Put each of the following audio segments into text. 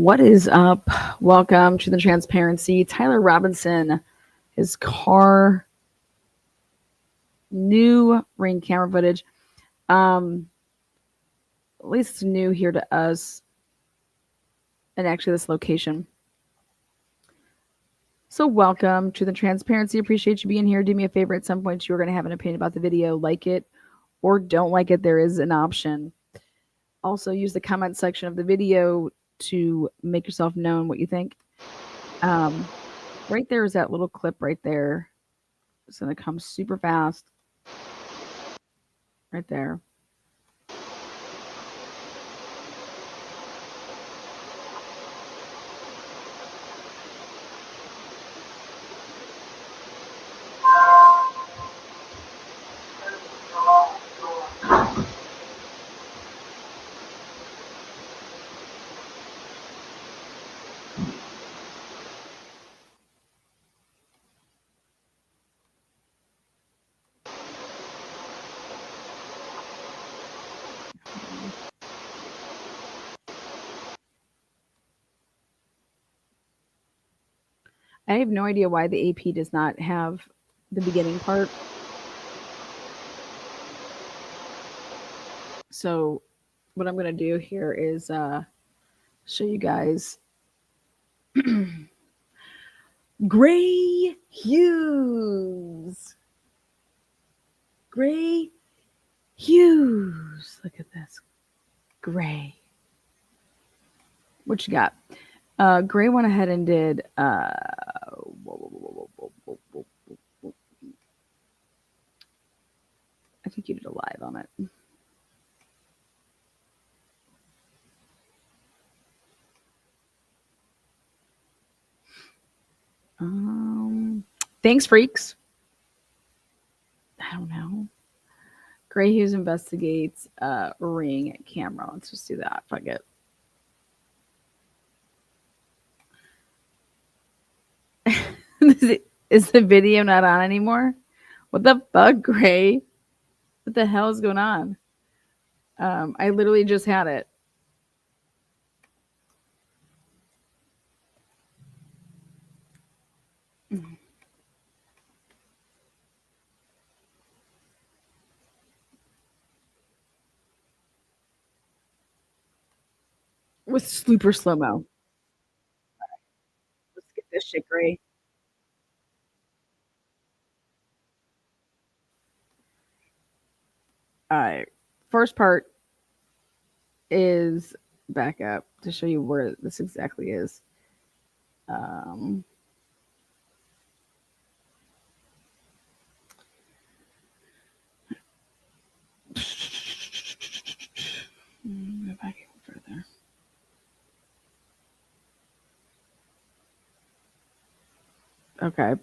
What is up? Welcome to the transparency. Tyler Robinson, his car, new ring camera footage. At least it's new here to us, and actually this location. So welcome to the transparency. Appreciate you being here. Do me a favor. At some point, you're going to have an opinion about the video. Like it or don't like it. There is an option. Also, use the comment section of the video to make yourself known what you think. Right there is that little clip right there. It's going to come super fast. Right there. I have no idea why the AP does not have the beginning part. So what I'm going to do here is show you guys gray hues. Gray hues. Look at this. Gray. What you got? Gray went ahead and did I think you did a live on it. Thanks, freaks. I don't know. Gray Hughes investigates ring camera. Let's just do that. Fuck it. Is the video not on anymore? What the fuck, Gray? What the hell is going on? I literally just had it. With super slow-mo. Let's get this shit, Gray. All right. First part is back up to show you where this exactly is. Go back even further. Okay.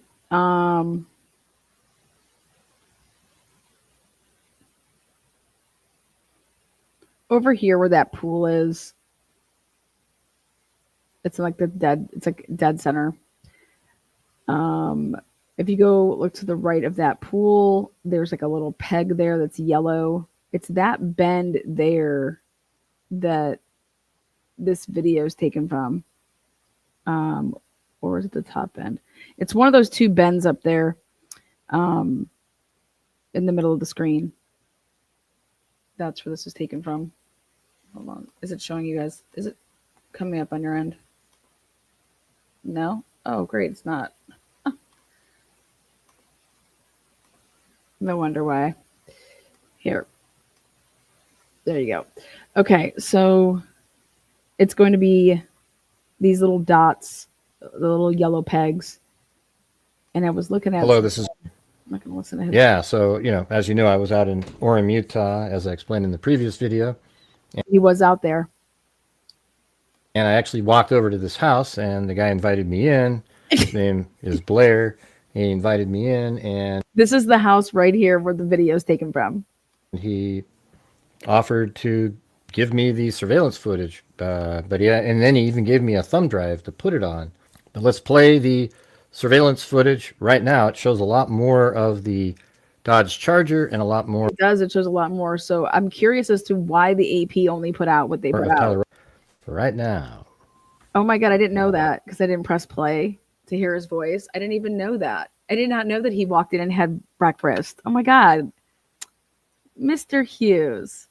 Over here where that pool is, it's like it's like dead center. If you go look to the right of that pool, there's like a little peg there that's yellow. It's that bend there that this video is taken from. Or is it the top end? It's one of those two bends up there in the middle of the screen. That's where this is taken from. Hold on. Is it showing you guys? Is it coming up on your end? No? Oh, great. It's not. No wonder why. Here. There you go. Okay, so it's going to be these little dots, the little yellow pegs. And I was looking at... Hello, this is... I'm not going to listen to his... Yeah, so, as you know, I was out in Orem, Utah, as I explained in the previous video. He was out there. And I actually walked over to this house, and the guy invited me in. His name is Blair. He invited me in, and... This is the house right here where the video is taken from. He offered to give me the surveillance footage. But yeah, and then he even gave me a thumb drive to put it on. But let's play the surveillance footage right now. It shows a lot more of the Dodge Charger and a lot more... It does. It shows a lot more. So I'm curious as to why the AP only put out what they put out. For right now. Oh my God, I didn't know that because I didn't press play to hear his voice. I didn't even know that. I did not know that he walked in and had breakfast. Oh my God, Mr. Hughes.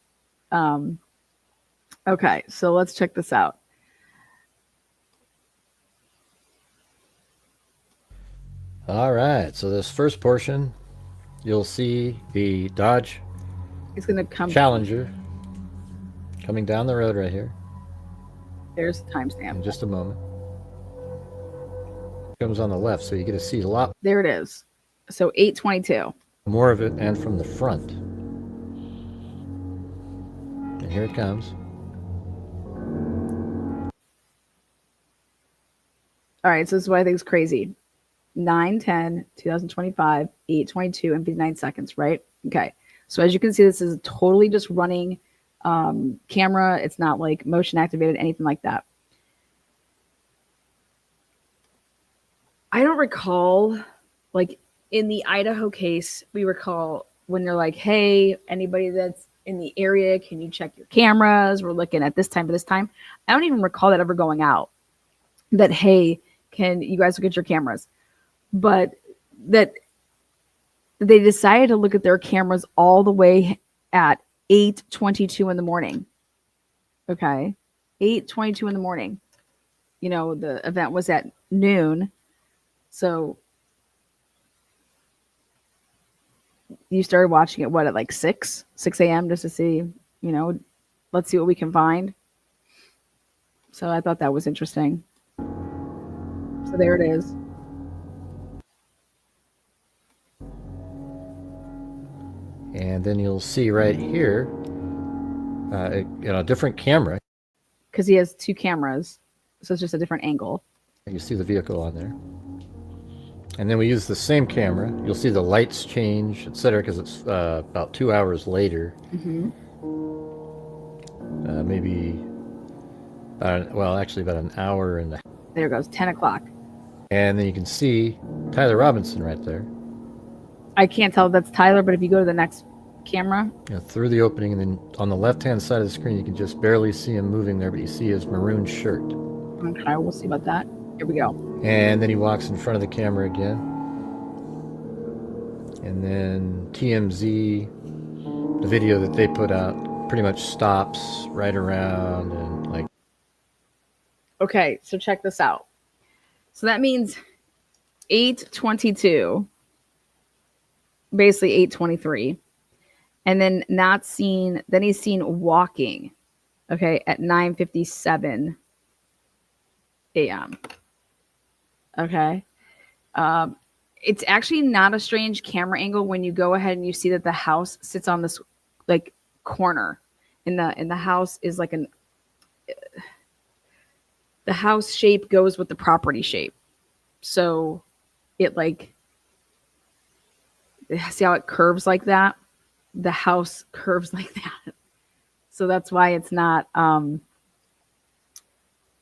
Um, okay, so let's check this out. All right, so this first portion, you'll see the Dodge It's gonna come. Challenger coming down the road right here There's the timestamp. in just a moment. It comes on the left, so you get to see a lot There it is. So 8:22. more of it, and from the front. And here it comes. All right, so this is what I think is crazy. 9/10/2025, 8:22 and 59 seconds, right? Okay. So as you can see, this is totally just running camera. It's not like motion activated, anything like that. I don't recall, like in the Idaho case, we recall when they're like, hey, anybody that's in the area, can you check your cameras? We're looking at this time to this time. I don't even recall that ever going out. That, hey, can you guys look at your cameras? But that they decided to look at their cameras all the way at 8:22 in the morning. Okay. 8:22 in the morning. You know, the event was at noon. So you started watching it, what, at like 6 a.m. just to see, you know, let's see what we can find. So I thought that was interesting. So there it is. And then you'll see right here, a different camera. Because he has two cameras. So it's just a different angle. You see the vehicle on there. And then we use the same camera. You'll see the lights change, etc., because it's about 2 hours later. Mm-hmm. Maybe, actually about an hour and a half. There it goes, 10 o'clock. And then you can see Tyler Robinson right there. I can't tell if that's Tyler, but if you go to the next camera. Through the opening, and then on the left-hand side of the screen, you can just barely see him moving there, but you see his maroon shirt. Okay, we'll see about that. Here we go. And then he walks in front of the camera again. And then TMZ, the video that they put out, pretty much stops right around and like. Okay, so check this out. So that means 8:22, basically 8:23, and then not seen. Then he's seen walking, okay, at 9:57 a.m. Okay, it's actually not a strange camera angle when you go ahead and you see that the house sits on this like corner, and the house is like the house shape goes with the property shape. So it like, see how it curves like that? The house curves like that. So that's why it's not,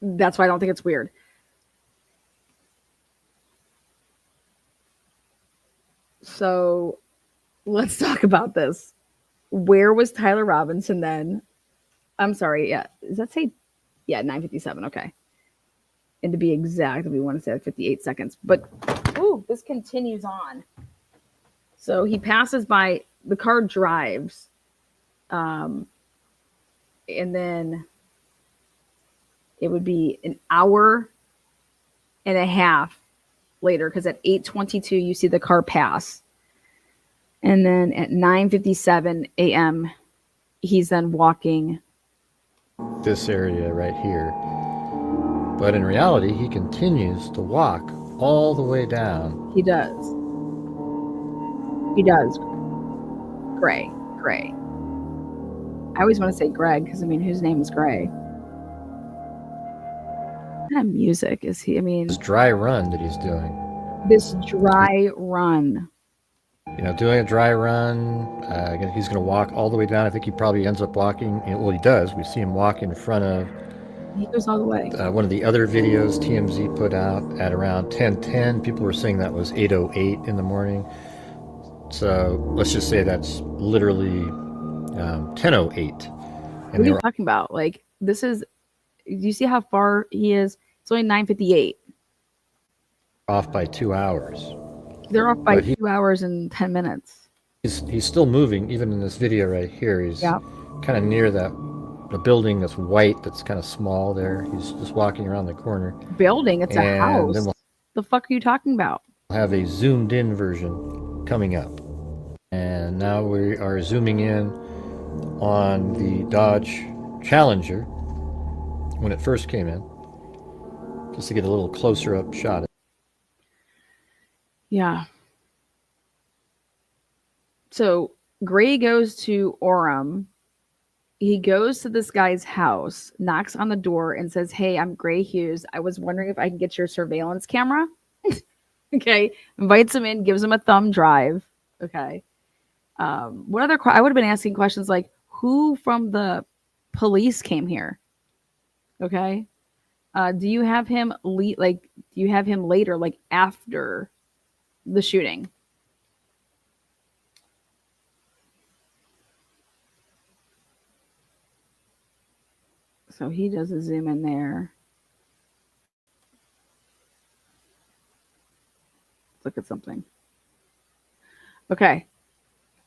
that's why I don't think it's weird. So let's talk about this. Where was Tyler Robinson then? I'm sorry. Yeah. Does that say? Yeah, 9:57. Okay. And to be exact, we want to say 58 seconds. But, ooh, this continues on. So he passes by, the car drives. And then it would be an hour and a half later, because at 8:22, you see the car pass. And then at 9:57 a.m., he's then walking this area right here. But in reality, he continues to walk all the way down. He does. He does. Gray. I always want to say Greg because, I mean, whose name is Gray? What kind of music is he? I mean, This dry run that he's doing. this dry run. Doing a dry run. He's going to walk all the way down. I think he probably ends up walking. Well, he does. We see him walk in front of. He goes all the way. One of the other videos TMZ put out at around 10:10. People were saying that was 8:08 in the morning. So let's just say that's literally 10:08. What are you talking about? Like, this is, do you see how far he is? It's only 9:58. Off by 2 hours. They're off by But 2 hours and 10 minutes. he's still moving, even in this video right here. He's Yeah. kind of near the building that's white, that's kind of small there. He's just walking around the corner. Building, it's a And then house. we'll The fuck are you talking about? have a zoomed in version coming up. And now we are zooming in on the Dodge Challenger when it first came in, just to get a little closer up shot. Yeah. So Gray goes to Orem. He goes to this guy's house, knocks on the door, and says, "Hey, I'm Gray Hughes. I was wondering if I can get your surveillance camera." Okay. Invites him in, gives him a thumb drive. Okay. What other? I would have been asking questions like, "Who from the police came here?" Okay. Do you have him do you have him later, like after the shooting? So he does a zoom in there. Let's look at something. Okay.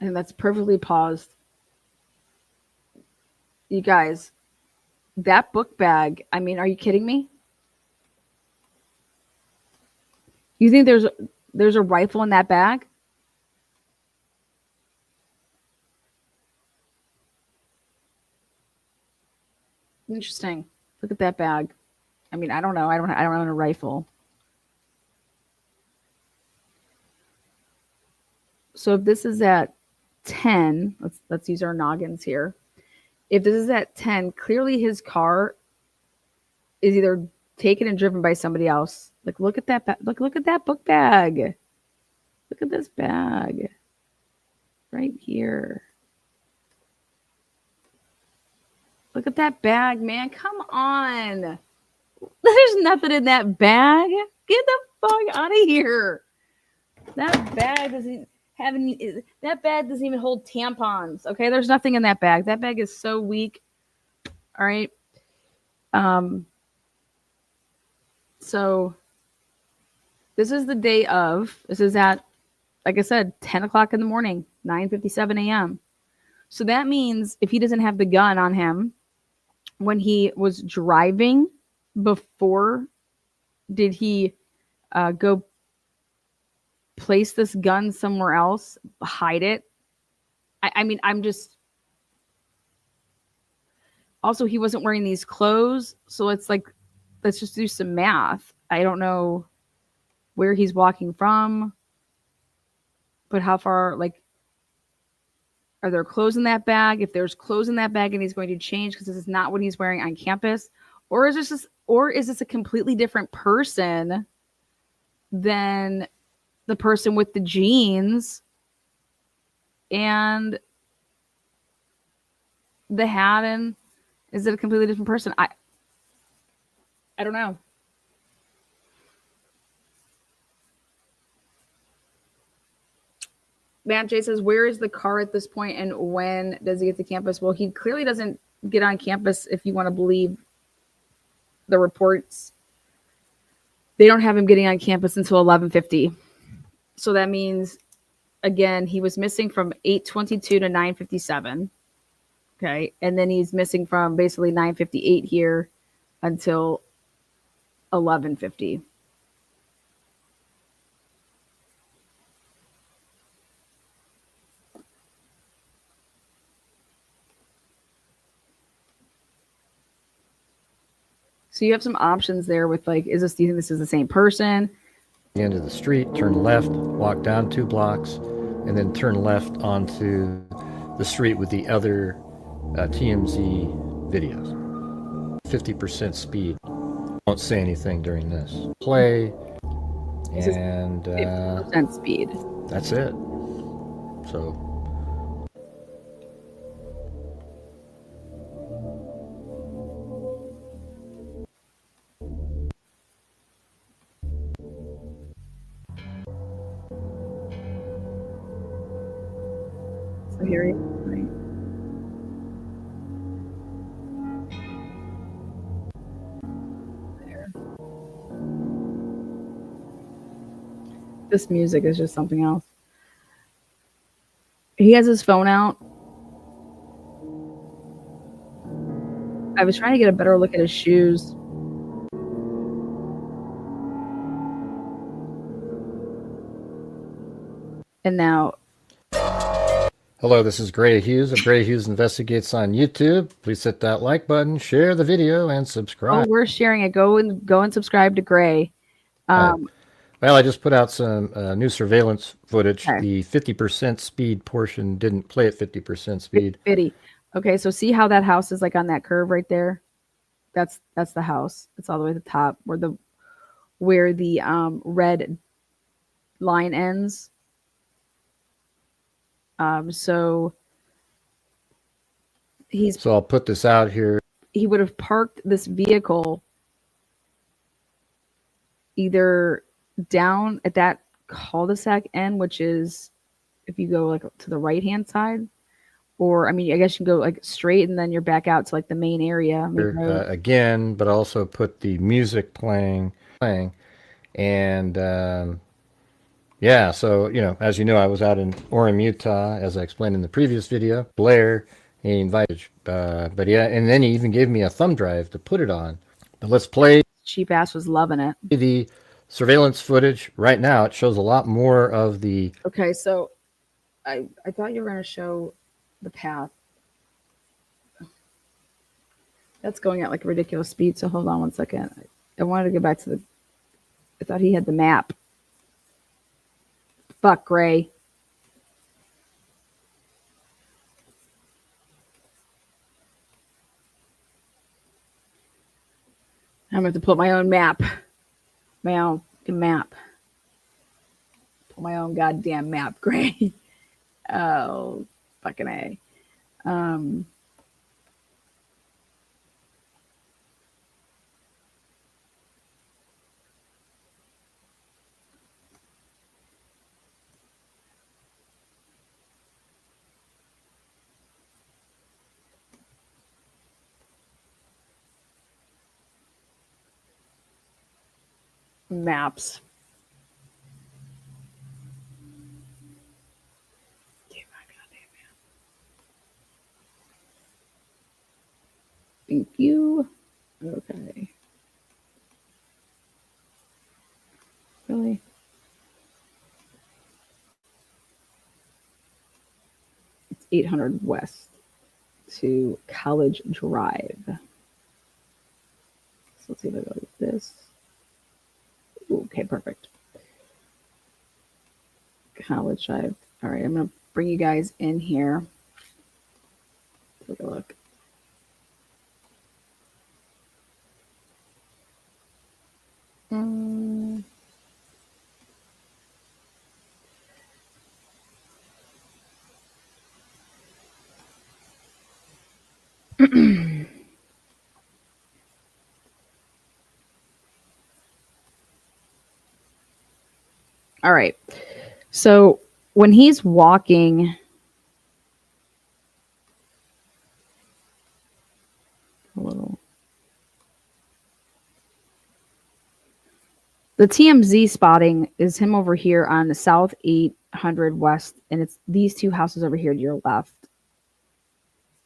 And that's perfectly paused. You guys, that book bag, I mean, are you kidding me? You think there's a rifle in that bag? Interesting. Look at that bag. I mean, I don't know. I don't own a rifle. So if this is at 10, let's use our noggins here. If this is at 10, clearly his car is either taken and driven by somebody else. Like, look at that look at that book bag. Look at this bag. Right here. Look at that bag, man. Come on. There's nothing in that bag. Get the fuck out of here. That bag doesn't have any. That bag doesn't even hold tampons. Okay, there's nothing in that bag. That bag is so weak. All right. So this is the day of. This is at, like I said, 10 o'clock in the morning, 9:57 a.m. So that means if he doesn't have the gun on him when he was driving before, did he go place this gun somewhere else, hide it? I mean, I'm just. Also, he wasn't wearing these clothes, so it's like, let's just do some math. I don't know where he's walking from, but how far, like, are there clothes in that bag? If there's clothes in that bag and he's going to change because this is not what he's wearing on campus, or is this a completely different person than the person with the jeans and the hat, and is it a completely different person? I don't know. Matt J says, where is the car at this point and when does he get to campus? Well, he clearly doesn't get on campus, if you want to believe the reports. They don't have him getting on campus until 11:50. So that means, again, he was missing from 8:22 to 9:57. Okay. And then he's missing from basically 9:58 here until 11:50. So you have some options there with, like, do you think this is the same person? The end of the street, turn left, walk down 2 blocks, and then turn left onto the street with the other TMZ videos. 50% speed. Won't say anything during this. Play, and 50% speed. that's it. So So here he is, right? There. This music is just something else. He has his phone out. I was trying to get a better look at his shoes. And now, Hello, this is Gray Hughes of Gray Hughes Investigates on YouTube. Please hit that like button, share the video, and subscribe. we're sharing it. Go and subscribe to Gray. Well, I just put out some new surveillance footage. Okay. The 50% speed portion didn't play at 50% speed. Bitty. Okay, so see how that house is like on that curve right there? That's the house. It's all the way to the top where the red line ends. So So I'll put this out here. he would have parked this vehicle either down at that cul-de-sac end, which is if you go like to the right hand side, or I mean, I guess you can go like straight and then you're back out to like the main area. Again, but also put the music playing, and yeah. So as you know, I was out in Orem, Utah, as I explained in the previous video. Blair, he invited, but yeah, and then he even gave me a thumb drive to put it on. But let's play. Cheap ass was loving it. The surveillance footage right now. It shows a lot more of the. Okay, so I thought you were going to show the path. That's going at like a ridiculous speed. So hold on one second. I wanted to go back to the. I thought he had the map. Fuck, Gray. I'm going to have to put my own map. My own map. Put my own goddamn map, Gray. Oh, fucking A. Maps. Thank you. Okay. Really? It's 800 west to College Drive. So let's see if I go like this. Ooh, okay, perfect. College Drive. All right, I'm going to bring you guys in here. Take a look. All right. So when he's walking, a little. The TMZ spotting is him over here on the South 800 West, and it's these two houses over here to your left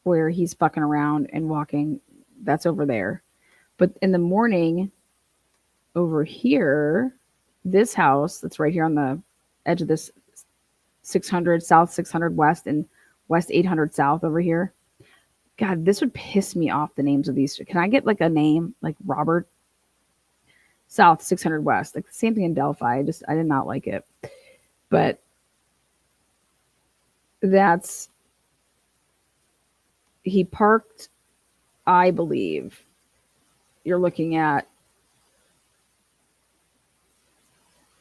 where he's fucking around and walking. That's over there. But in the morning, over here, this house that's right here on the edge of this 600 South 600 West and West 800 South over here. God, this would piss me off, the names of these. Can I get like a name like Robert? South 600 West, like the same thing in Delphi. I did not like it, but he parked. I believe you're looking at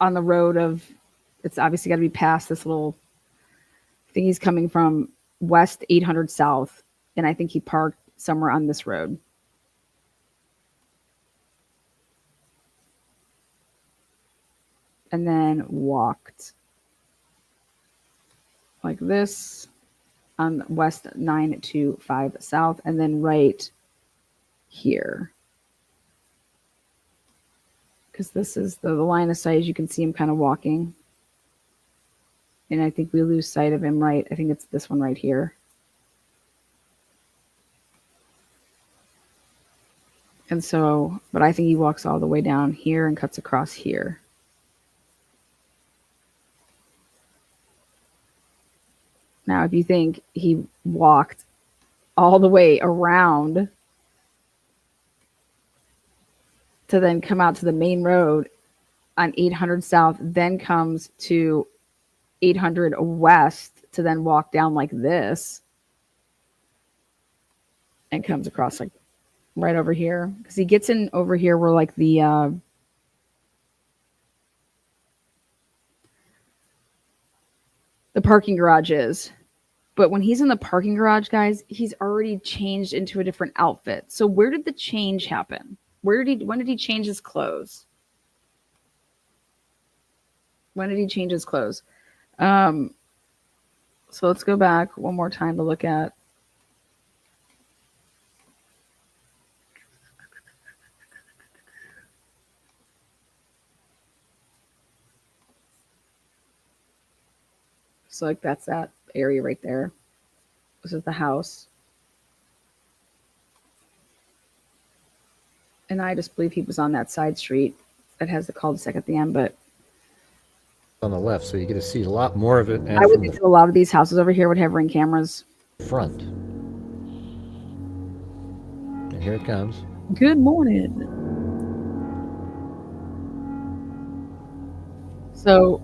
on the road of. It's obviously got to be past this little thing. He's coming from West 800 South, and I think he parked somewhere on this road. And then walked like this on West 925 South, and then right here. Because this is the line of sight, as you can see him kind of walking. And I think we lose sight of him, right? I think it's this one right here. And so, but I think he walks all the way down here and cuts across here. Now, if you think he walked all the way around to then come out to the main road on 800 South, then comes to 800 West to then walk down like this and comes across like right over here, because he gets in over here where like the parking garage is. But when he's in the parking garage, guys, he's already changed into a different outfit. So where did the change happen? When did he change his clothes? When did he change his clothes? So let's go back one more time to look at. So like that's that area right there. This is the house. And I just believe he was on that side street that has the cul-de-sac at the end, but On the left, so you get to see a lot more of it. And I would from think the that a lot of these houses over here would have Ring cameras. front. And here it comes. Good morning. So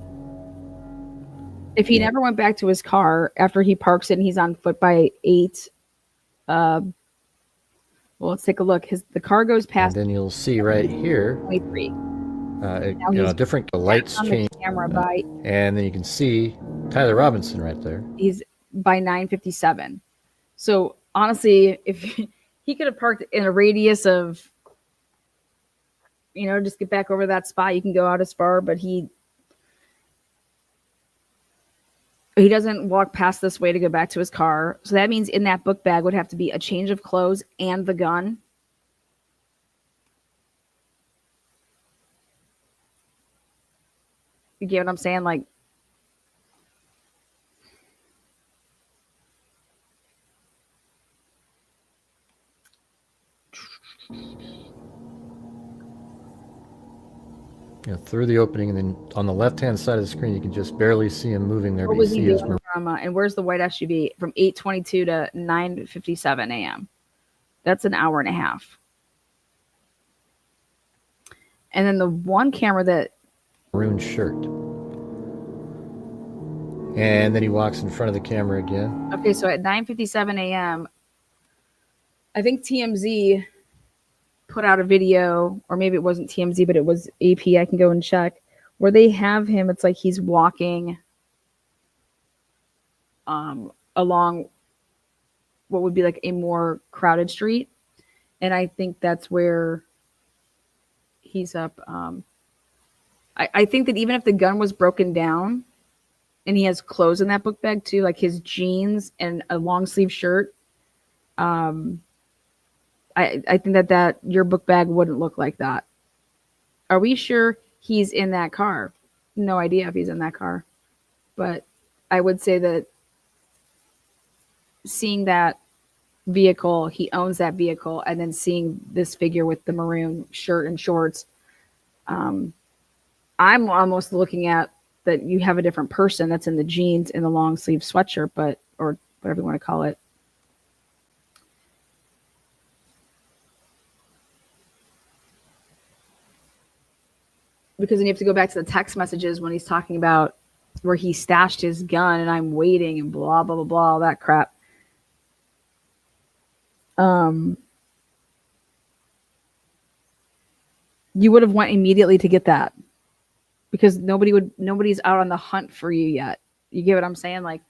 if he never went back to his car after he parks it and he's on foot by 8, well, let's take a look. The car goes And past then you'll see right here, 23. different lights on change. the camera by And then you can see Tyler Robinson right there. he's by 9:57. So honestly, if he could have parked in a radius of, just get back over that spot, you can go out as far, but he doesn't walk past this way to go back to his car. So that means in that book bag would have to be a change of clothes and the gun. You get what I'm saying? Like, Through the opening, and then on the left-hand side of the screen, you can just barely see him moving there. what But was you he see his doing from, and where's the white SUV? From 8:22 to 9:57 a.m. That's an hour and a half. And then the one camera that maroon shirt. And then he walks in front of the camera again. Okay, so at 9:57 a.m., I think TMZ put out a video, or maybe it wasn't TMZ, but it was AP. I can go and check where they have him. It's like he's walking along what would be like a more crowded street, and I think that's where he's up. I think that even if the gun was broken down, and he has clothes in that book bag too, like his jeans and a long sleeve shirt. I think that your book bag wouldn't look like that. Are we sure he's in that car? No idea if he's in that car. But I would say that seeing that vehicle, he owns that vehicle, and then seeing this figure with the maroon shirt and shorts, I'm almost looking at that you have a different person that's in the jeans and the long sleeve sweatshirt, or whatever you want to call it. Because then you have to go back to the text messages when he's talking about where he stashed his gun and I'm waiting and blah, blah, blah, blah, all that crap. You would have went immediately to get that because nobody's out on the hunt for you yet. You get what I'm saying? Like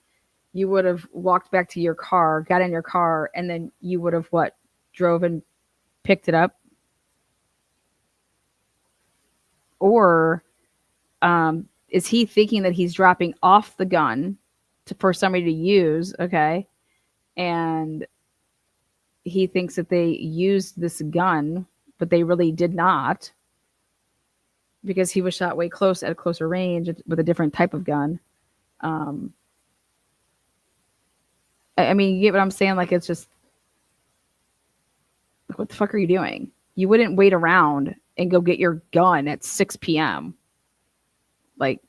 you would have walked back to your car, got in your car, and then you would have drove and picked it up. Or is he thinking that he's dropping off the gun for somebody to use? Okay. And he thinks that they used this gun, but they really did not, because he was shot way close at a closer range with a different type of gun. I mean, you get what I'm saying? Like, it's just, what the fuck are you doing? You wouldn't wait around and go get your gun at 6 p.m. Like,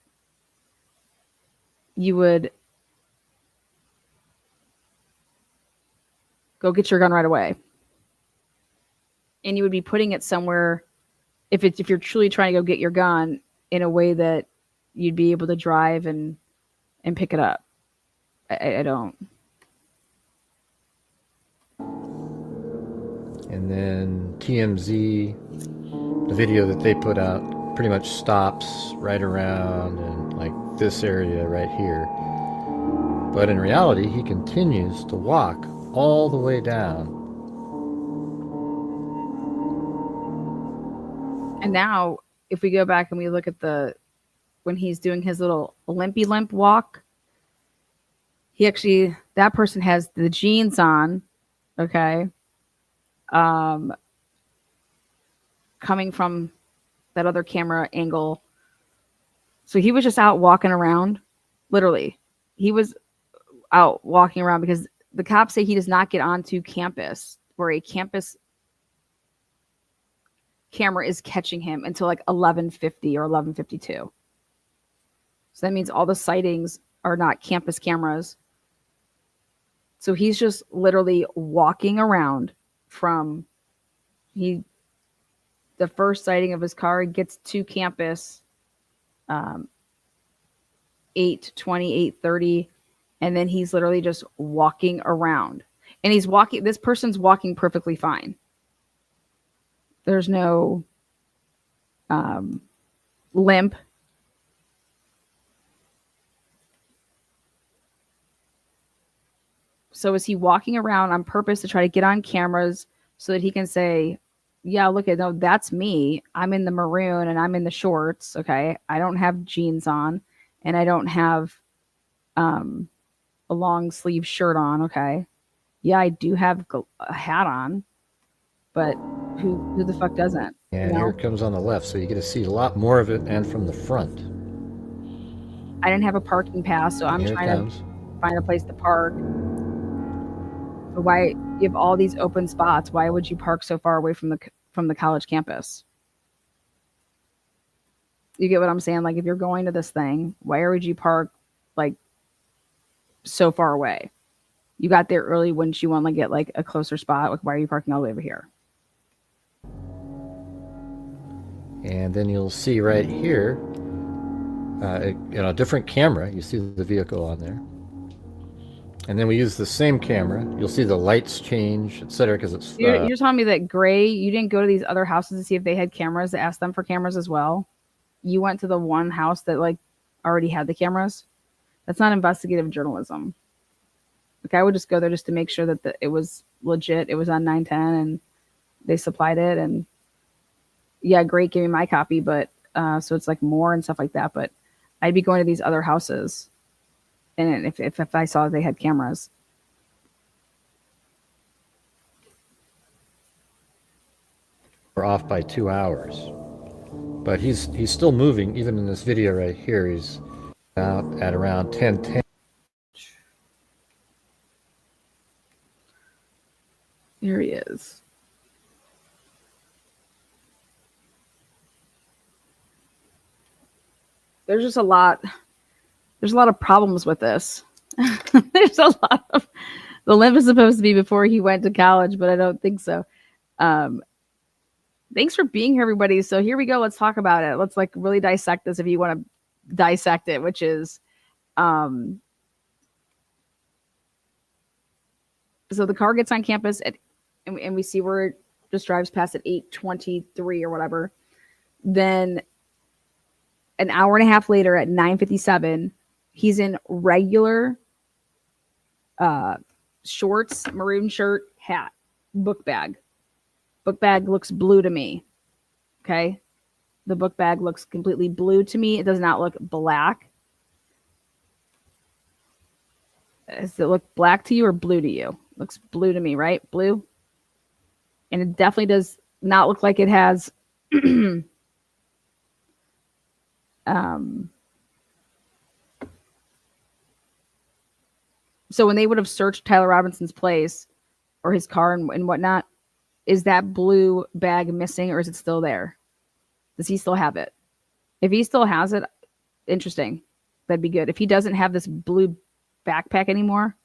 you would go get your gun right away. And you would be putting it somewhere, if you're truly trying to go get your gun, in a way that you'd be able to drive and pick it up. I don't. And then TMZ, the video that they put out, pretty much stops right around and like this area right here. But in reality, he continues to walk all the way down. And now, if we go back and we look at when he's doing his little limpy limp walk, that person has the jeans on, okay, coming from that other camera angle. So he was just out walking around, literally. He was out walking around because the cops say he does not get onto campus where a campus camera is catching him until like 11:50 or 11:52. So that means all the sightings are not campus cameras. So he's just literally walking around from the first sighting of his car, gets to campus 8:20, 8:30, and then he's literally just walking around. And this person's walking perfectly fine. There's no limp. So is he walking around on purpose to try to get on cameras so that he can say, yeah, look no, that's me. I'm in the maroon and I'm in the shorts. Okay. I don't have jeans on and I don't have a long sleeve shirt on. Okay. Yeah, I do have a hat on, but who the fuck doesn't? And here it comes on the left, so you get to see a lot more of it, and from the front. I didn't have a parking pass, so I'm trying to find a place to park. But why you have all these open spots? Why would you park so far away from the college campus? You get what I'm saying? Like, if you're going to this thing, why would you park like so far away? You got there early. Wouldn't you want to get like a closer spot? Like, why are you parking all the way over here? And then you'll see right here, a different camera. You see the vehicle on there. And then we use the same camera. You'll see the lights change, etc. Because it's. You're telling me that Gray, you didn't go to these other houses to see if they had cameras, to ask them for cameras as well? You went to the one house that like already had the cameras? That's not investigative journalism. Like, I would just go there just to make sure that it was legit. It was on 910 and they supplied it. And yeah, great, give me my copy. But so it's like more and stuff like that. But I'd be going to these other houses. And if I saw they had cameras. We're off by 2 hours. But he's still moving, even in this video right here. He's out at around 10:10. Here he is. There's a lot of problems with this. There's a lot of, the limp is supposed to be before he went to college, but I don't think so. Thanks for being here, everybody. So here we go. Let's talk about it. Let's like really dissect this if you want to dissect it, which is, so the car gets on campus and we see where it just drives past at 8:23 or whatever. Then an hour and a half later at 9:57, he's in regular shorts, maroon shirt, hat, book bag. Book bag looks blue to me. Okay. The book bag looks completely blue to me. It does not look black. Does it look black to you or blue to you? Looks blue to me, right? Blue. And it definitely does not look like it has So when they would have searched Tyler Robinson's place or his car and whatnot, is that blue bag missing or is it still there? Does he still have it? If he still has it, interesting. That'd be good. If he doesn't have this blue backpack anymore,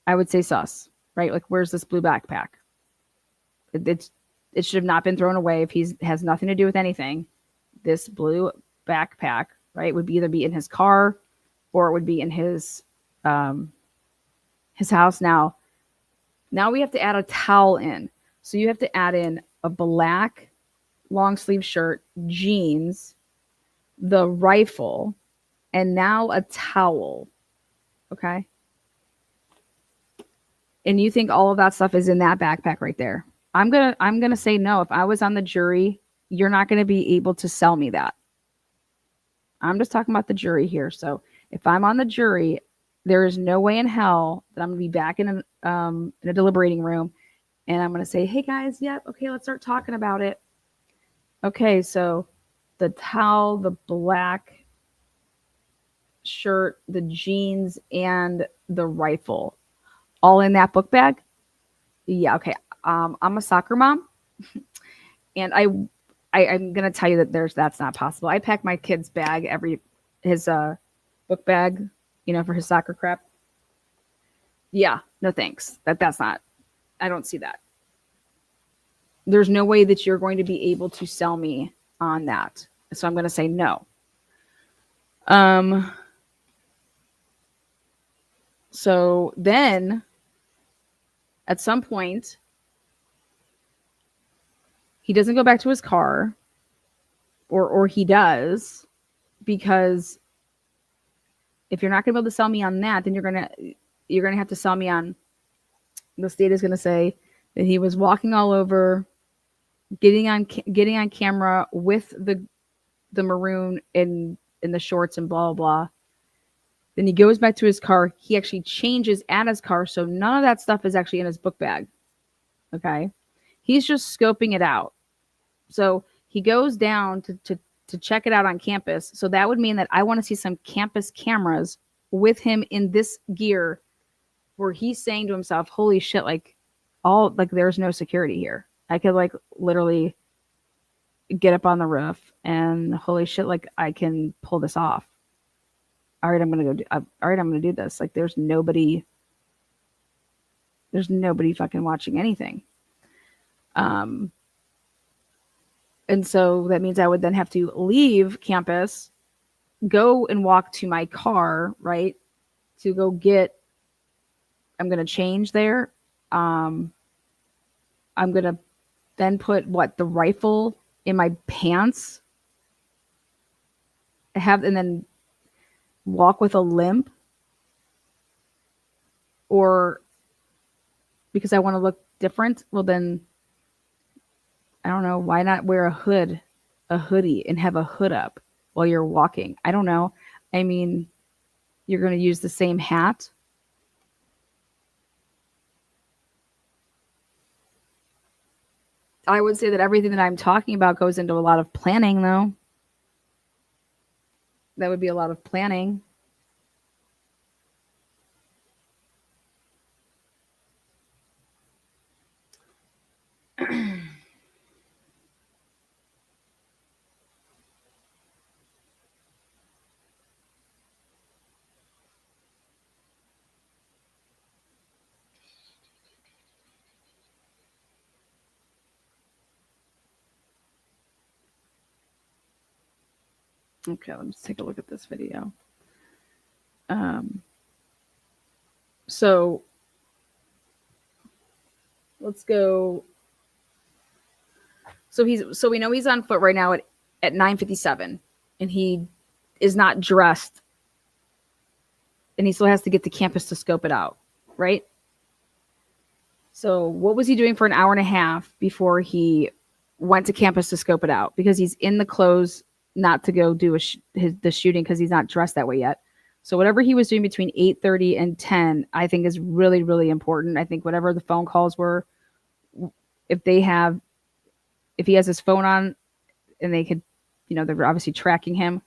I would say sus, right? Like, where's this blue backpack? It should have not been thrown away if he has nothing to do with anything. This blue backpack, right, would either be in his car or it would be in his house. Now we have to add a towel in. So you have to add in a black long sleeve shirt, jeans, the rifle, and now a towel. Okay. And you think all of that stuff is in that backpack right there. I'm gonna say no. If I was on the jury, you're not gonna be able to sell me that. I'm just talking about the jury here. So if I'm on the jury, there is no way in hell that I'm gonna be back in a deliberating room, and I'm gonna say, "Hey guys, yep, okay, let's start talking about it." Okay, so the towel, the black shirt, the jeans, and the rifle, all in that book bag. Yeah, okay. I'm a soccer mom, and I'm gonna tell you that that's not possible. I pack my kid's bag his book bag, for his soccer crap. Yeah, no thanks. That's not. I don't see that. There's no way that you're going to be able to sell me on that. So I'm gonna say no. So then at some point he doesn't go back to his car, or he does, because if you're not going to be able to sell me on that, then you're going to have to sell me on, the state is going to say that he was walking all over, getting on camera with the maroon in the shorts and blah blah blah. Then he goes back to his car. He actually changes at his car, so none of that stuff is actually in his book bag. Okay, he's just scoping it out. So he goes down to check it out on campus. So that would mean that I want to see some campus cameras with him in this gear, where he's saying to himself, "Holy shit! There's no security here. I could literally get up on the roof, and holy shit, I can pull this off. All right, I'm gonna do this. There's nobody fucking watching anything." And so that means I would then have to leave campus, go and walk to my car, right? To go I'm going to change there. I'm going to then put the rifle in my pants, and then walk with a limp, or because I want to look different. Well, then I don't know. Why not wear a hoodie, and have a hood up while you're walking? I don't know. I mean, you're going to use the same hat. I would say that everything that I'm talking about goes into a lot of planning, though. That would be a lot of planning. Okay, let's take a look at this video. So let's go. So we know he's on foot right now at 9:57, and he is not dressed, and he still has to get to campus to scope it out, right? So what was he doing for an hour and a half before he went to campus to scope it out? Because he's in the clothes not to go do the shooting, because he's not dressed that way yet. So whatever he was doing between 8:30 and 10, I think is really, really important. I think whatever the phone calls were, if he has his phone on and they could, they're obviously tracking him.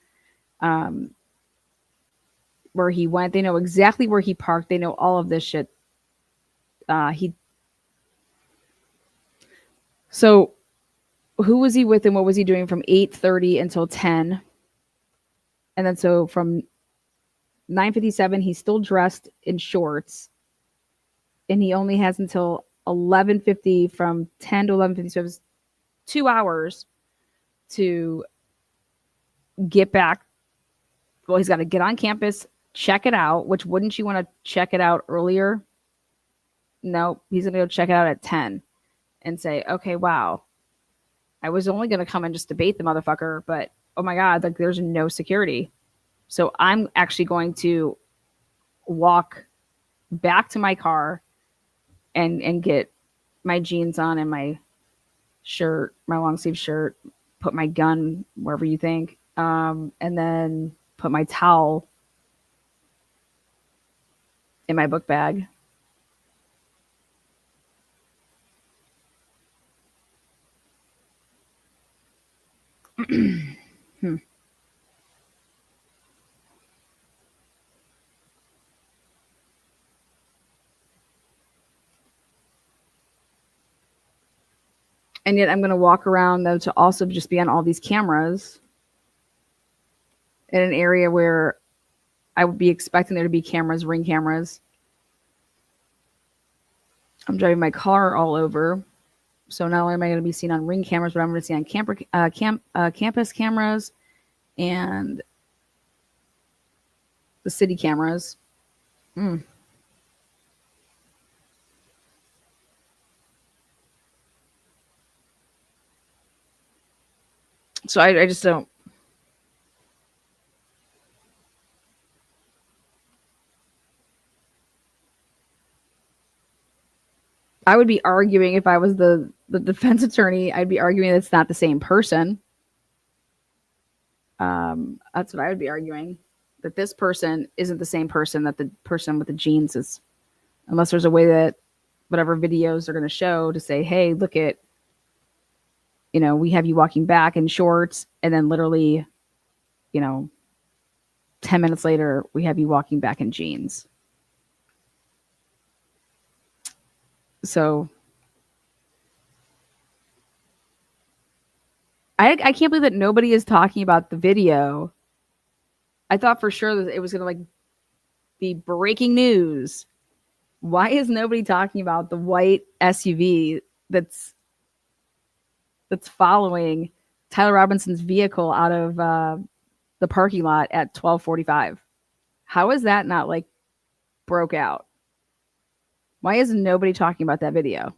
where he went. They know exactly where he parked. They know all of this shit. So who was he with and what was he doing from 8:30 until 10? And then so from 9:57, he's still dressed in shorts, and he only has until 11:50 from 10 to 11:50. So it was 2 hours to get back. Well, he's got to get on campus, check it out. Which wouldn't you want to check it out earlier? No, he's gonna go check it out at 10 and say, okay, wow, I was only gonna come and just debate the motherfucker, but oh my god, like there's no security. So I'm actually going to walk back to my car and get my jeans on and my shirt, my long sleeve shirt, put my gun wherever you think, and then put my towel in my book bag. And yet I'm going to walk around though to also just be on all these cameras in an area where I would be expecting there to be cameras, ring cameras. I'm driving my car all over. So not only am I going to be seen on ring cameras, but I'm going to see on campus cameras and the city cameras. So I just don't. I would be arguing if I was the defense attorney. I'd be arguing that it's not the same person. That's what I would be arguing. That this person isn't the same person that the person with the jeans is, unless there's a way that whatever videos are going to show to say, hey, look at, we have you walking back in shorts, and then literally, 10 minutes later, we have you walking back in jeans. So I can't believe that nobody is talking about the video. I thought for sure that it was going to be breaking news. Why is nobody talking about the white SUV that's following Tyler Robinson's vehicle out of the parking lot at 12:45? How is that not broke out? Why is nobody talking about that video?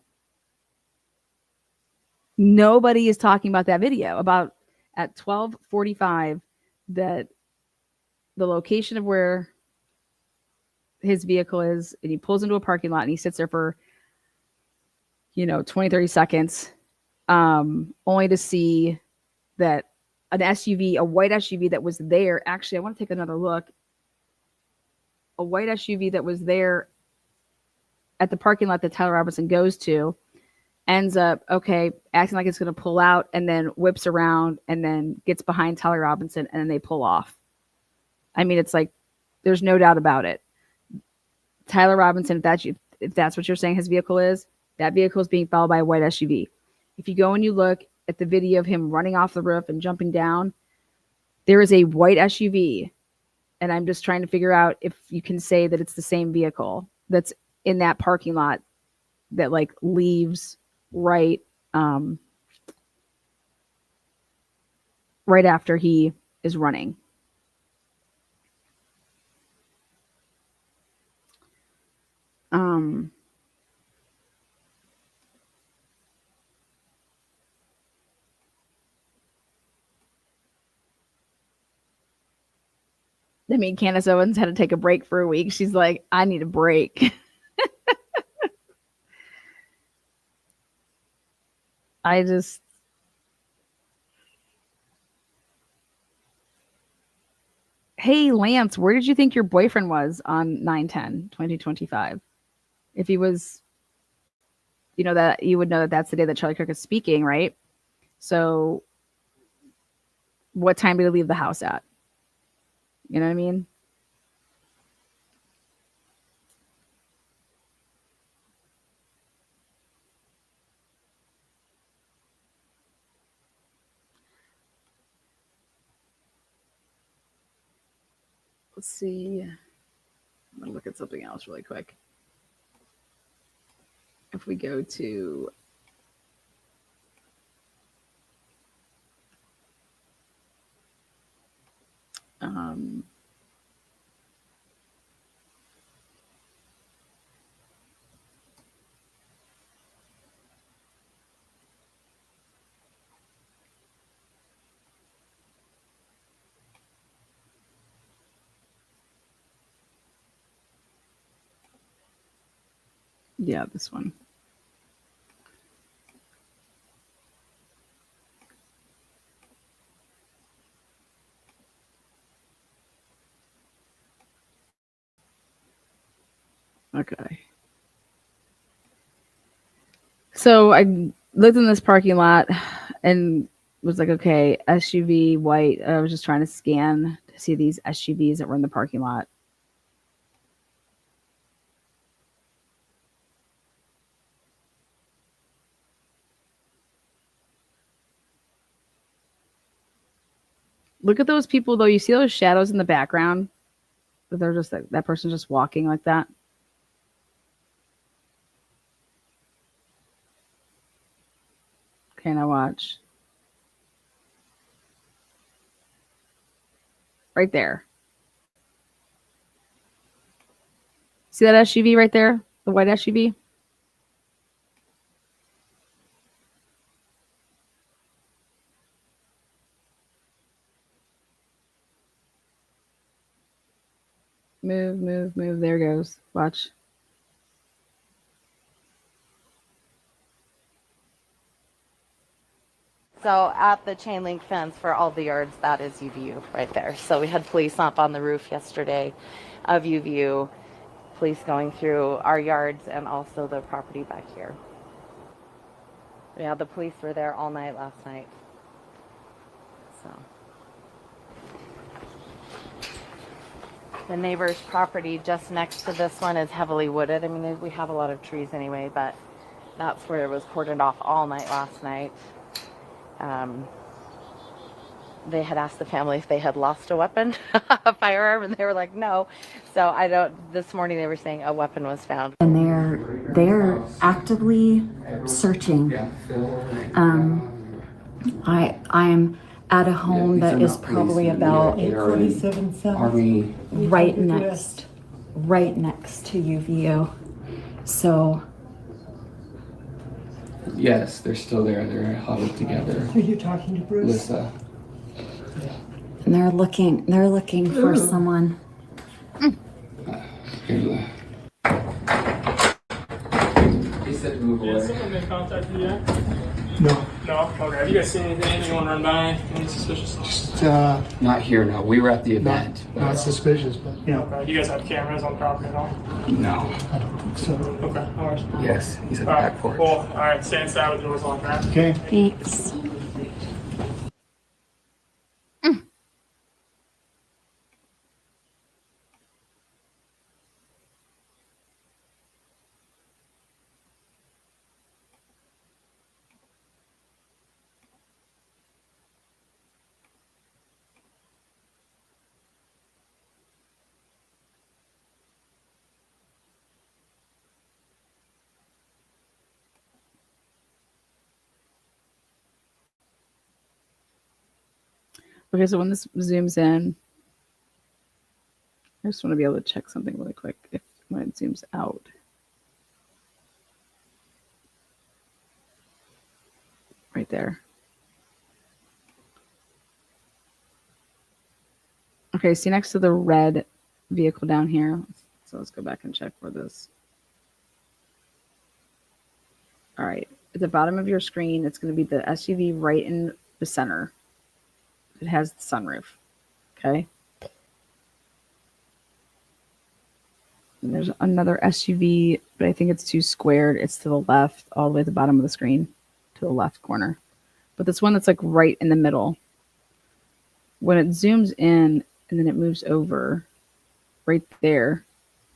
Nobody is talking about that video about at 12:45 that the location of where his vehicle is, and he pulls into a parking lot and he sits there for 20, 30 seconds, only to see that an SUV, a white SUV that was there. Actually, I want to take another look. A white SUV that was there at the parking lot that Tyler Robinson goes to ends up, acting like it's going to pull out, and then whips around and then gets behind Tyler Robinson, and then they pull off. I mean, it's there's no doubt about it. Tyler Robinson, if that's what you're saying his vehicle is, that vehicle is being followed by a white SUV. If you go and you look at the video of him running off the roof and jumping down, there is a white SUV. And I'm just trying to figure out if you can say that it's the same vehicle that's in that parking lot that leaves right after he is running. I mean, Candace Owens had to take a break for a week. She's like, I need a break. Hey, Lance, where did you think your boyfriend was on 9/10/2025? If he was, that you would know that that's the day that Charlie Kirk is speaking, right? So what time did he leave the house at? You know what I mean? Let's see. I'm going to look at something else really quick. If we go to um, yeah, this one. Okay. So I looked in this parking lot and was like, okay, SUV white. I was just trying to scan to see these SUVs that were in the parking lot. Look at those people though. You see those shadows in the background? They're just like that person's just walking like that. Okay, now watch. Right there. See that SUV right there? The white SUV? Move, move, move. There goes. Watch. So at the chain link fence for all the yards, that is UVU right there. So we had police up on the roof yesterday of UVU, police going through our yards and also the property back here. Yeah, the police were there all night last night. So the neighbor's property just next to this one is heavily wooded. I mean, we have a lot of trees anyway, but that's where it was cordoned off all night last night. They had asked the family if they had lost a weapon, a firearm, and they were like, no. So this morning they were saying a weapon was found. And they're actively searching. I'm at a home that is probably about 847 South. right next to UVU. So Yes, they're still there. They're huddled together. Are you talking to Bruce? Lissa. and they're looking for someone. Here, he said to move Yeah, away. someone been contacted you yet? No. No? Okay. Have you guys seen anything? Anyone run by? Anything suspicious? Just, Not here, no. We were at the event. not suspicious, but yeah, Okay. You guys have cameras on the property at all? No. I don't think so. Okay. No worries. Yes, he's at the All back right. porch. Cool. All right. Stay inside with doors locked, right? Okay. Thanks. Okay, so when this zooms in, I just want to be able to check something really quick if when it zooms out. Right there. Okay, see next to the red vehicle down here. So let's go back and check for this. All right, at the bottom of your screen, it's going to be the SUV right in the center. It has the sunroof. Okay. And there's another SUV, but I think it's too squared. It's to the left, all the way at the bottom of the screen, to the left corner. But this one that's like right in the middle, when it zooms in and then it moves over right there,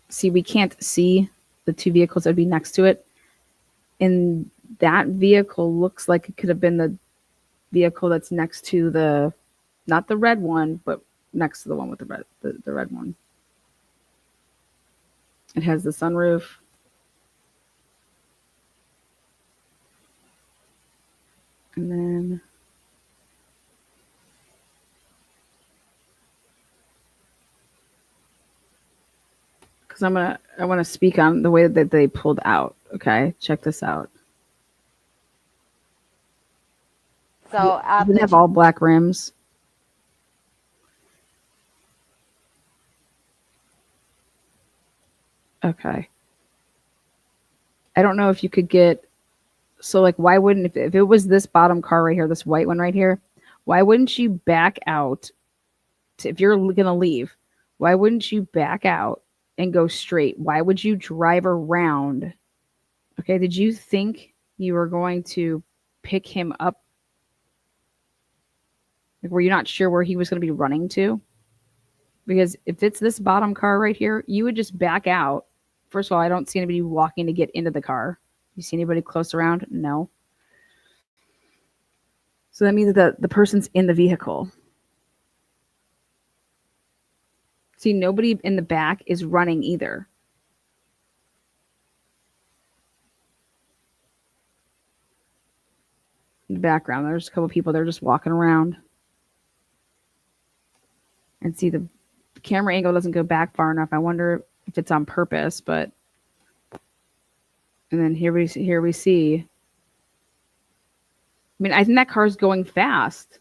see, we can't see the two vehicles that would be next to it. And that vehicle looks like it could have been the vehicle that's next to the, not the red one, but next to the one with the red one. It has the sunroof. And then because I want to speak on the way that they pulled out. Okay, check this out. So at Does it the have all black rims? Okay. I don't know if you could get, so like why wouldn't, if it was this bottom car right here, this white one right here, why wouldn't you back out if you're gonna leave? Why wouldn't you back out and go straight? Why would you drive around? Okay, did you think you were going to pick him up? Like, were you not sure where he was going to be running to? Because if it's this bottom car right here, you would just back out. First of all, I don't see anybody walking to get into the car. You see anybody close around? No. So that means that the person's in the vehicle. See, nobody in the back is running either. In the background, there's a couple people, they're just walking around. And see, the camera angle doesn't go back far enough. I wonder if it's on purpose, but. And then here we see. I mean, I think that car's going fast.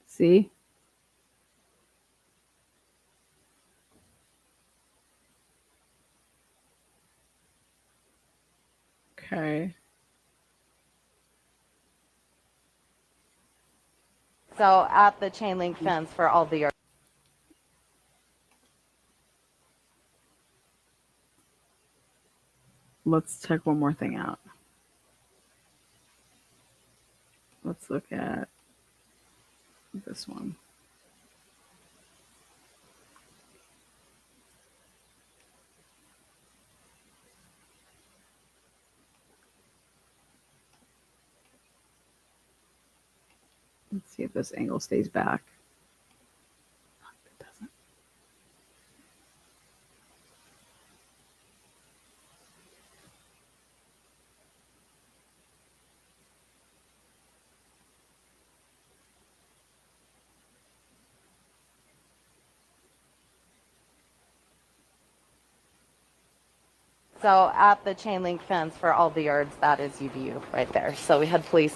See? Okay. So at the chain link fence for all the yards. Let's check one more thing out. Let's look at this one. Let's see if this angle stays back. It doesn't. So at the chain link fence for all the yards, that is your view right there. So we had police.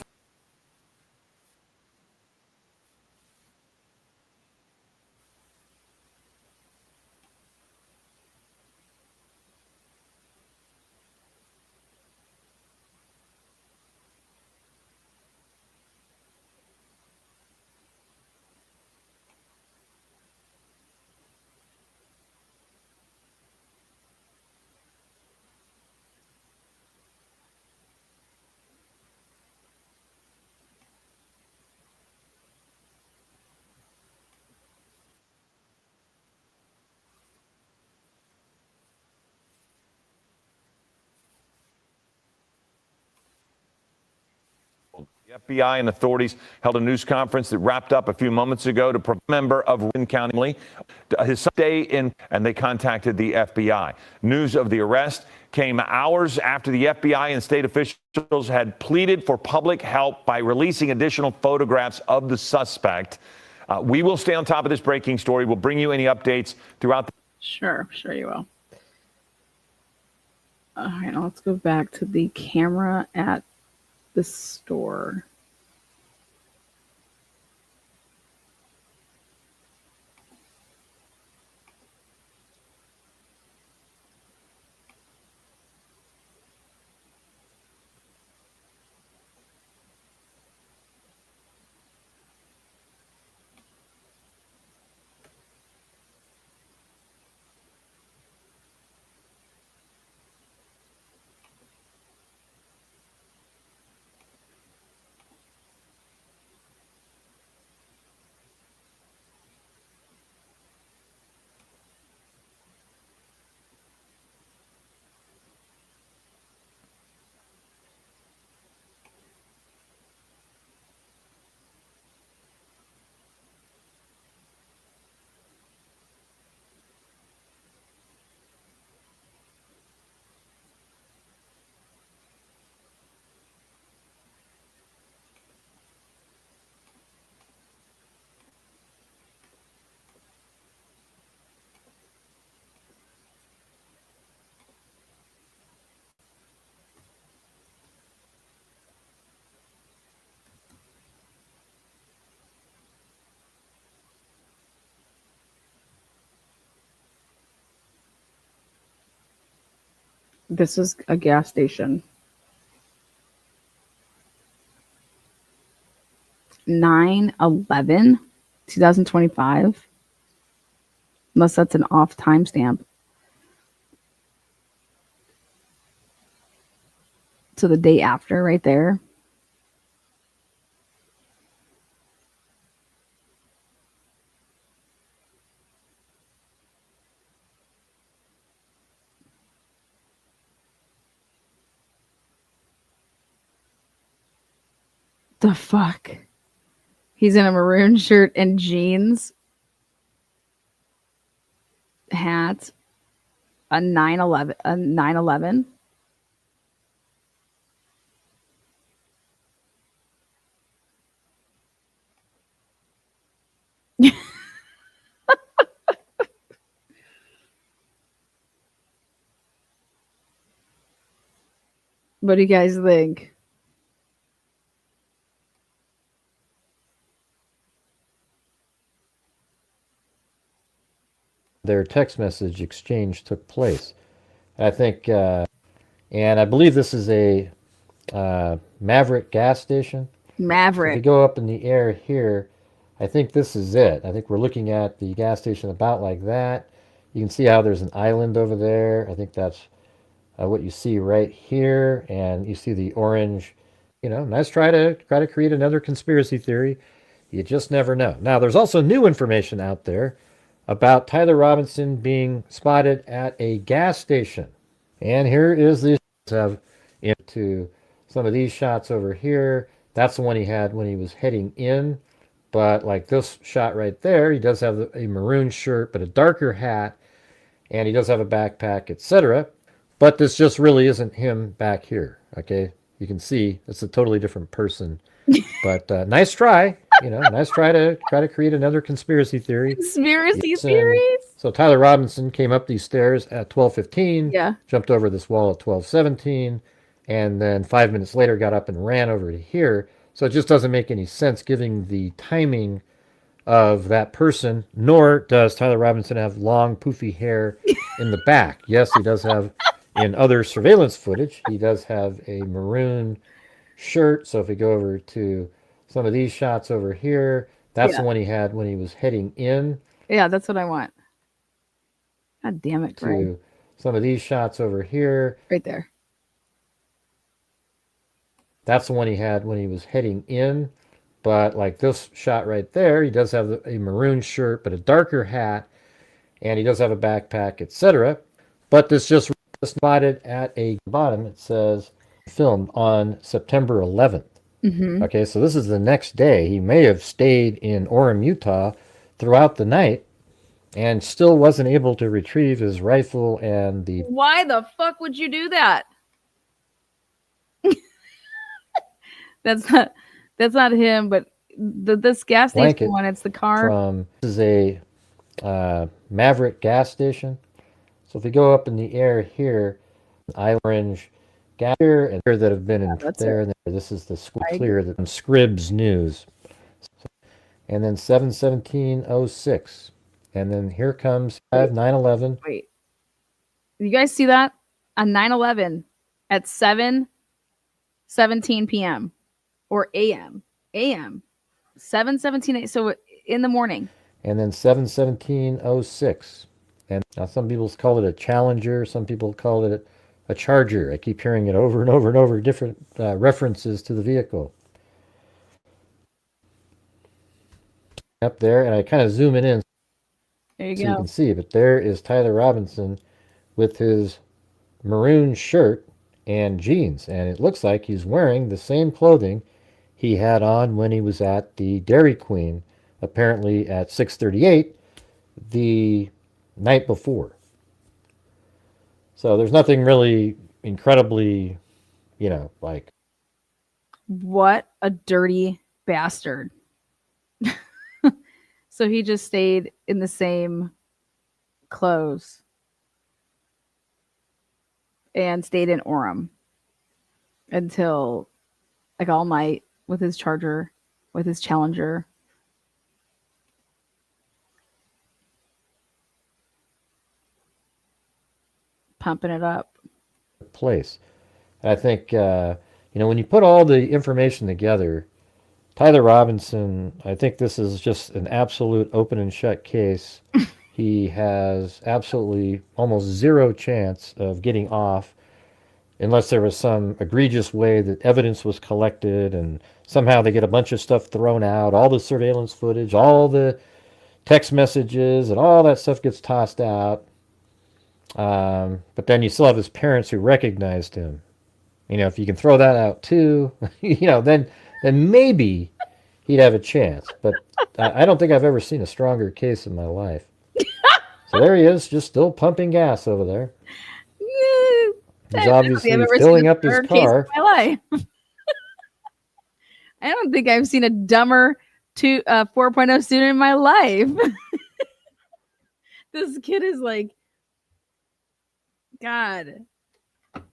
The FBI and authorities held a news conference that wrapped up a few moments ago to prevent a member of Rowan County his stay in, and they contacted the FBI. News of the arrest came hours after the FBI and state officials had pleaded for public help by releasing additional photographs of the suspect. We will stay on top of this breaking story. We'll bring you any updates throughout. Sure you will. All right, now let's go back to the camera at the store. This is a gas station. 9/11, 2025. Unless that's an off timestamp. So the day after, right there. The fuck? He's in a maroon shirt and jeans, hat, a 9/11, a 9/11. What do you guys think? Their text message exchange took place. I think, and I believe this is a Maverick gas station. If we Maverick. go up in the air here, I think this is it. I think we're looking at the gas station about like that. You can see how there's an island over there. I think that's what you see right here, and you see the orange. Nice try to create another conspiracy theory. You just never know. Now, there's also new information out there about Tyler Robinson being spotted at a gas station. And here is the have into some of these shots over here. That's the one he had when he was heading in. But like this shot right there, he does have a maroon shirt, but a darker hat, and he does have a backpack, etc. But this just really isn't him back here. Okay, you can see it's a totally different person. But nice try, nice try to create another conspiracy theory. Conspiracy theories? So Tyler Robinson came up these stairs at 12:15, Yeah. jumped over this wall at 12:17, and then 5 minutes later got up and ran over to here. So it just doesn't make any sense given the timing of that person, nor does Tyler Robinson have long, poofy hair in the back. Yes, he does have, in other surveillance footage, he does have a maroon shirt. So if we go over to some of these shots over here, that's the one he had when he was heading in. Yeah, that's what I want. God damn it, Greg. To some of these shots over here, Right there. that's the one he had when he was heading in. But like this shot right there, he does have a maroon shirt, but a darker hat, and he does have a backpack, etc. But this just spotted at a bottom. It says filmed on September 11th. Mm-hmm. Okay, so this is the next day. He may have stayed in Orem, Utah throughout the night and still wasn't able to retrieve his rifle and the... Why the fuck would you do that? That's not him, but this gas station one, it's the car. This is a Maverick gas station. So if we go up in the air here, orange gas here and here that have been in there and there. This is the clear that Scribs News. And then 7/17/06. And then here comes 9/11. Wait. You guys see that? On 9/11 at 7:17 p.m. or a.m. 7:17. So in the morning. And then 7/17/06. And now some people call it a Challenger. Some people call it a Charger. I keep hearing it over and over and over, different references to the vehicle. Up there, and I kind of zoom it in There you so go. you can see. But there is Tyler Robinson with his maroon shirt and jeans. And it looks like he's wearing the same clothing he had on when he was at the Dairy Queen, apparently at 6:38 the night before. So there's nothing really incredibly, like... What a dirty bastard. So he just stayed in the same clothes and stayed in Orem until like all night with his Charger, with his Challenger. Pumping it up. took place. And I think, when you put all the information together, Tyler Robinson, I think this is just an absolute open and shut case. He has absolutely almost zero chance of getting off unless there was some egregious way that evidence was collected and somehow they get a bunch of stuff thrown out, all the surveillance footage, all the text messages, and all that stuff gets tossed out. But then you still have his parents who recognized him. If you can throw that out too, then maybe he'd have a chance. But I don't think I've ever seen a stronger case in my life. So there he is, just still pumping gas over there. He's obviously filling up his car. My life. I don't think I've seen a dumber 4.0 student in my life. This kid is like, God.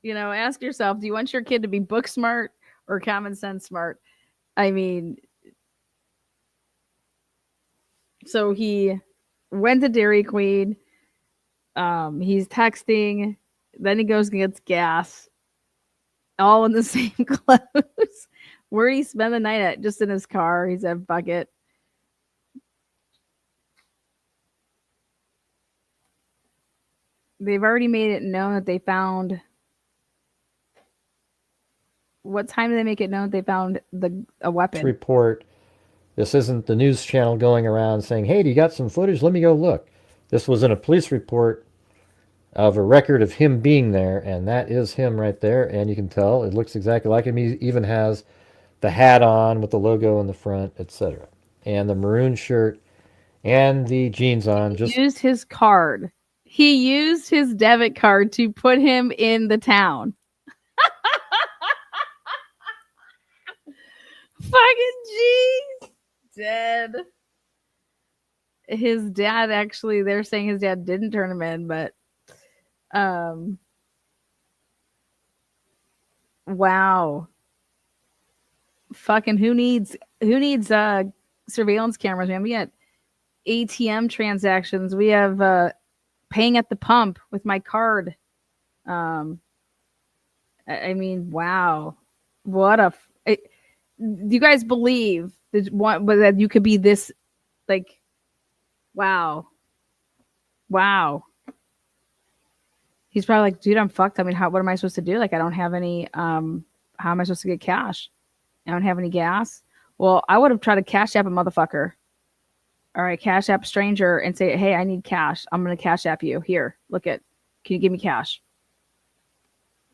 Ask yourself, do you want your kid to be book smart or common sense smart? I mean, so he went to Dairy Queen. He's texting. Then he goes and gets gas. All in the same clothes. Where did he spend the night at? Just in his car. He's at a bucket. They've already made it known that they found... What time did they make it known they found a weapon? Report. This isn't the news channel going around saying, hey, do you got some footage? Let me go look. This was in a police report of a record of him being there, and that is him right there. And you can tell it looks exactly like him. He even has the hat on with the logo in the front, etc. And the maroon shirt and the jeans on. He used his card. He used his debit card to put him in the town. Fucking jeez. Dead. His dad actually, they're saying his dad didn't turn him in, but wow. Fucking who needs surveillance cameras, man? We got ATM transactions. We have paying at the pump with my card. I mean, wow. What do you guys believe that you could be this, like, wow. He's probably like, dude, I'm fucked. I mean, what am I supposed to do? Like, I don't have any, how am I supposed to get cash? I don't have any gas. Well, I would have tried to cash app a motherfucker. All right, cash app a stranger and say, hey, I need cash. I'm going to cash app you. Here, can you give me cash?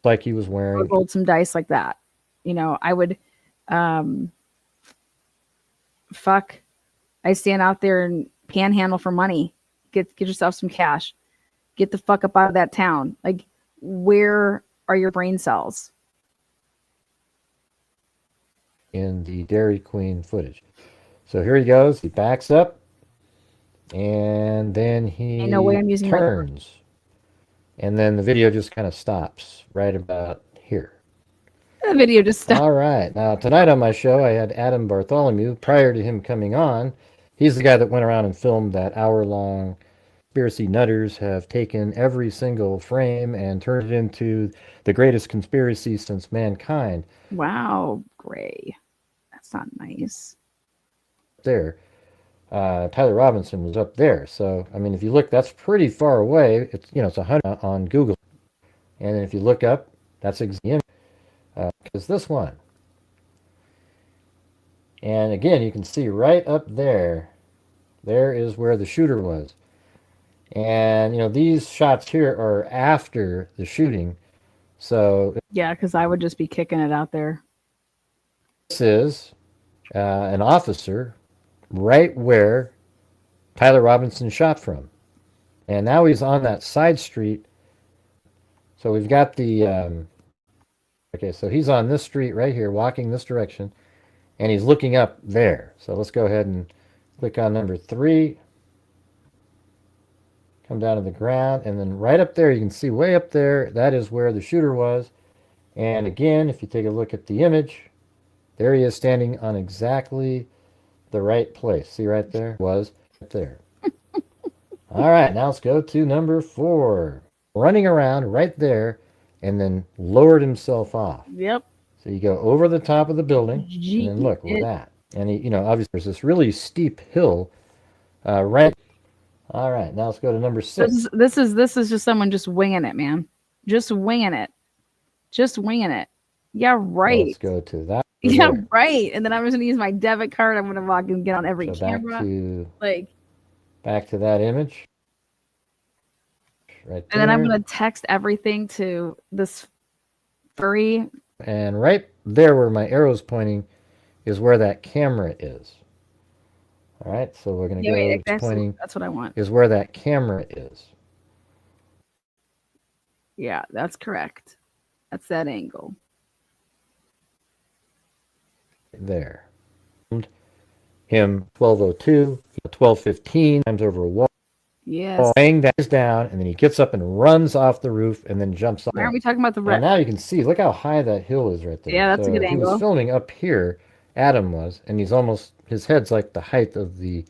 Like he was wearing. Or rolled some dice like that. I would, fuck. I stand out there and panhandle for money. Get yourself some cash. Get the fuck up out of that town. Like, where are your brain cells? In the Dairy Queen footage. So here he goes. He backs up. And then he Ain't no way I'm using turns. And then the video just kind of stops right about here. The video just stopped. All right. Now, tonight on my show, I had Adam Bartholomew. Prior to him coming on, he's the guy that went around and filmed that hour-long conspiracy nutters have taken every single frame and turned it into the greatest conspiracy since mankind. Wow, Gray. That's not nice. There. Tyler Robinson was up there. So, I mean, if you look, that's pretty far away. It's, it's 100 on Google. And then if you look up, that's exactly because this one. And again, you can see right up there, there is where the shooter was. And, these shots here are after the shooting. So, yeah, because I would just be kicking it out there. This is an officer right where Tyler Robinson shot from. And now he's on that side street. So we've got the... okay, so he's on this street right here, walking this direction. And he's looking up there. So let's go ahead and click on number 3. Come down to the ground. And then right up there, you can see way up there, that is where the shooter was. And again, if you take a look at the image, there he is standing on exactly the right place. See right there? Was right there. All right, now let's go to number 4. Running around right there. and then lowered himself off. Yep. So you go over the top of the building, and then look at that. And he, obviously there's this really steep hill, right. All right, now let's go to number 6. This is just someone just winging it, man. Just winging it. Just winging it. Yeah, right. Let's go to that. Yeah, right. And then I'm just gonna use my debit card. I'm gonna walk and get on every So camera. back to that image. Right there. And then I'm gonna text everything to this furry. And right there where my arrow's pointing is where that camera is. All right, so we're going to go pointing. That's what I want. Is where that camera is. Yeah, that's correct. That's that angle. There. Him 12:02, 12:15 times over a wall. Yes. Bang that is down, and then he gets up and runs off the roof and then jumps off. Why aren't we talking about the red? Now you can see, look how high that hill is right there. Yeah, that's a good He angle. was filming up here, Adam was, and his head's like the height of the,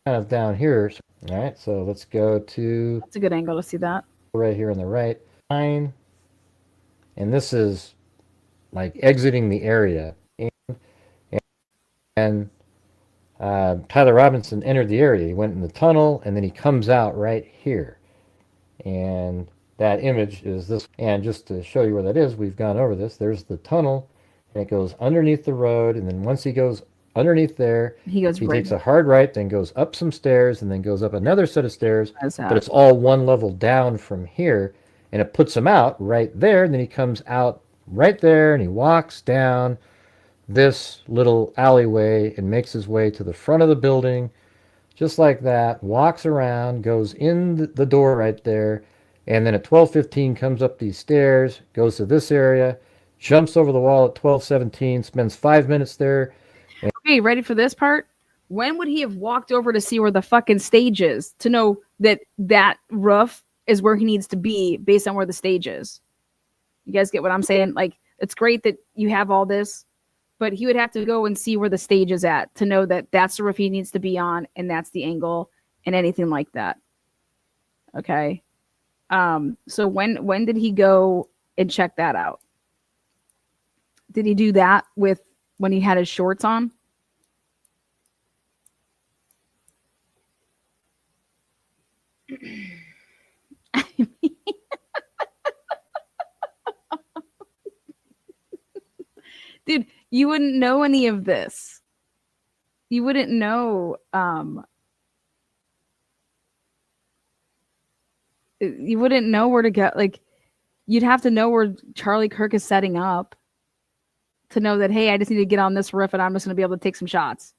kind of down here. All right, so let's go to. That's a good angle to see that. Right here on the right. Fine. And this is like exiting the area. And Tyler Robinson entered the area. He went in the tunnel, and then he comes out right here. And that image is this. And just to show you where that is, we've gone over this. There's the tunnel, and it goes underneath the road. And then once he goes underneath there, he takes a hard right, then goes up some stairs, and then goes up another set of stairs. But it's all one level down from here, and it puts him out right there. And then he comes out right there, and he walks down this little alleyway and makes his way to the front of the building, just like that, walks around, goes in the door right there, and then at 12:15 comes up these stairs, goes to this area, jumps over the wall at 12:17, spends 5 minutes there. Okay, ready for this part? When would he have walked over to see where the fucking stage is to know that that roof is where he needs to be based on where the stage is? You guys get what I'm saying? Like, it's great that you have all this, but he would have to go and see where the stage is at to know that that's the roof he needs to be on, and that's the angle and anything like that. Okay. So when did he go and check that out? Did he do that when he had his shorts on? Dude, you wouldn't know any of this. You wouldn't know. You wouldn't know where to go. Like, you'd have to know where Charlie Kirk is setting up to know that, hey, I just need to get on this roof and I'm just going to be able to take some shots.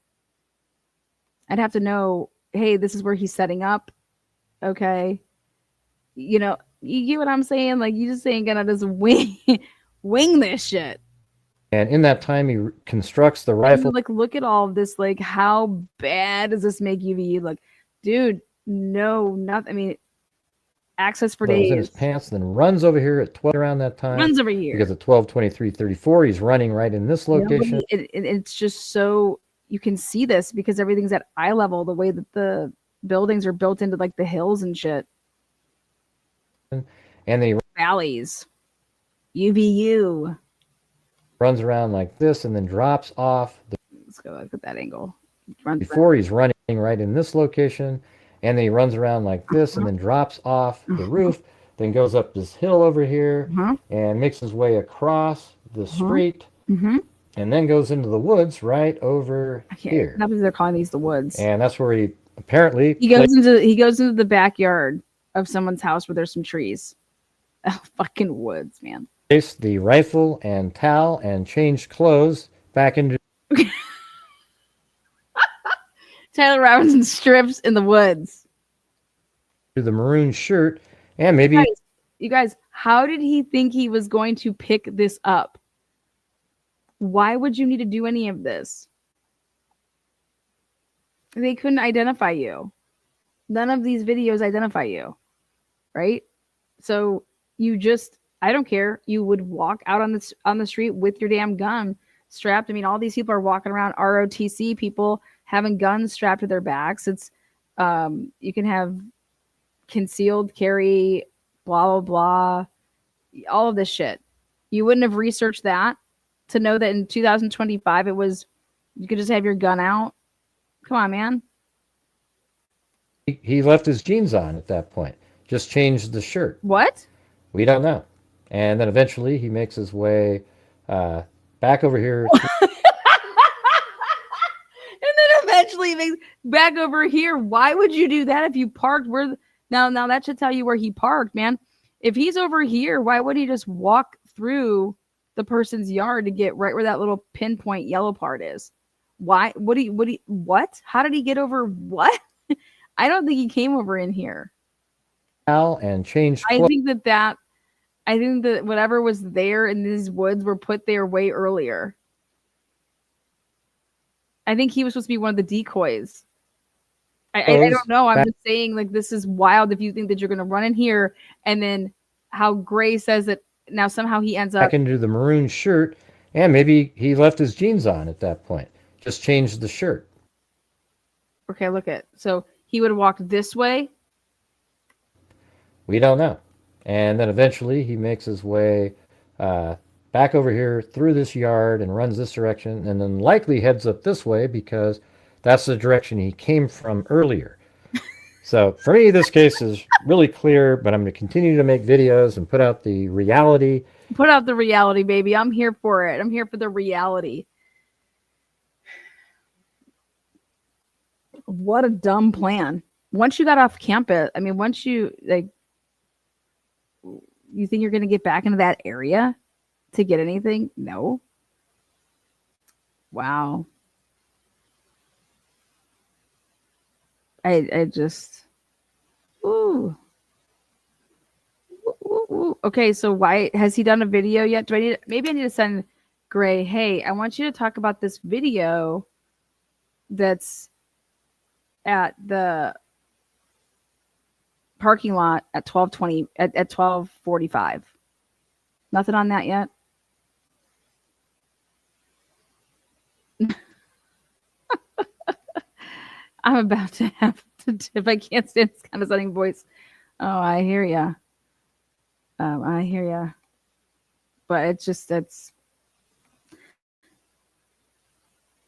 I'd have to know, hey, this is where he's setting up. Okay. You know, you get what I'm saying? Like, you just ain't going to just wing this shit. And in that time, he constructs the rifle. Like, look at all of this. Like, how bad does this make you look? Dude, no, nothing. I mean, access for days. In his pants, then runs over here at 12 around that time. Runs over here. Because at 12:23:34, he's running right in this location. It's just so, you can see this because everything's at eye level, the way that the buildings are built into like the hills and shit. And then he valleys. UVU. Runs around like this and then drops off. Let's go look at that angle. He's running right in this location, and then he runs around like this and then drops off the roof, then goes up this hill over here and makes his way across the street, and then goes into the woods right over here. Not because they're calling these the woods. And that's where he apparently he goes into the backyard of someone's house where there's some trees. Oh, fucking woods, man. Placed the rifle and towel and changed clothes back into Tyler Robinson strips in the woods. The maroon shirt, and maybe you guys, how did he think he was going to pick this up? Why would you need to do any of this? They couldn't identify you. None of these videos identify you, right? So you just, I don't care. You would walk out on the street with your damn gun strapped. I mean, all these people are walking around, ROTC people having guns strapped to their backs. It's you can have concealed carry, blah blah blah. all of this shit. You wouldn't have researched that to know that in 2025 it was you could just have your gun out. Come on, man. He left his jeans on at that point. Just changed the shirt. What? We don't know. And then eventually he makes his way back over here. And then eventually he makes back over here. Why would you do that if you parked where now that should tell you where he parked, man. If he's over here, why wouldn't he just walk through the person's yard to get right where that little pinpoint yellow part is? Why? What? How did he get over what? I don't think he came over in here. And changed I clothes. think that whatever was there in these woods were put there way earlier. I think he was supposed to be one of the decoys. I don't know. I'm just saying, like, this is wild if you think that you're going to run in here and then how Gray says that now somehow he ends up back into the maroon shirt, and maybe he left his jeans on at that point. Just changed the shirt. Okay, look at so he would have walked this way. We don't know. And then eventually he makes his way back over here through this yard and runs this direction, and then likely heads up this way because that's the direction he came from earlier. So for me, this case is really clear, but I'm going to continue to make videos and put out the reality. Put out the reality, baby. I'm here for it. I'm here for the reality. What a dumb plan. Once you got off campus, I mean, once you like, you think you're going to get back into that area to get anything? No. Wow. I just, ooh. Ooh. Okay, so why has he done a video yet? Maybe I need to send Gray, hey, I want you to talk about this video that's at the parking lot at 12:20 at 12:45. Nothing on that yet. I'm about to have to, if I can't stand this condescending voice. Oh, I hear ya. I hear ya. But it's just, it's,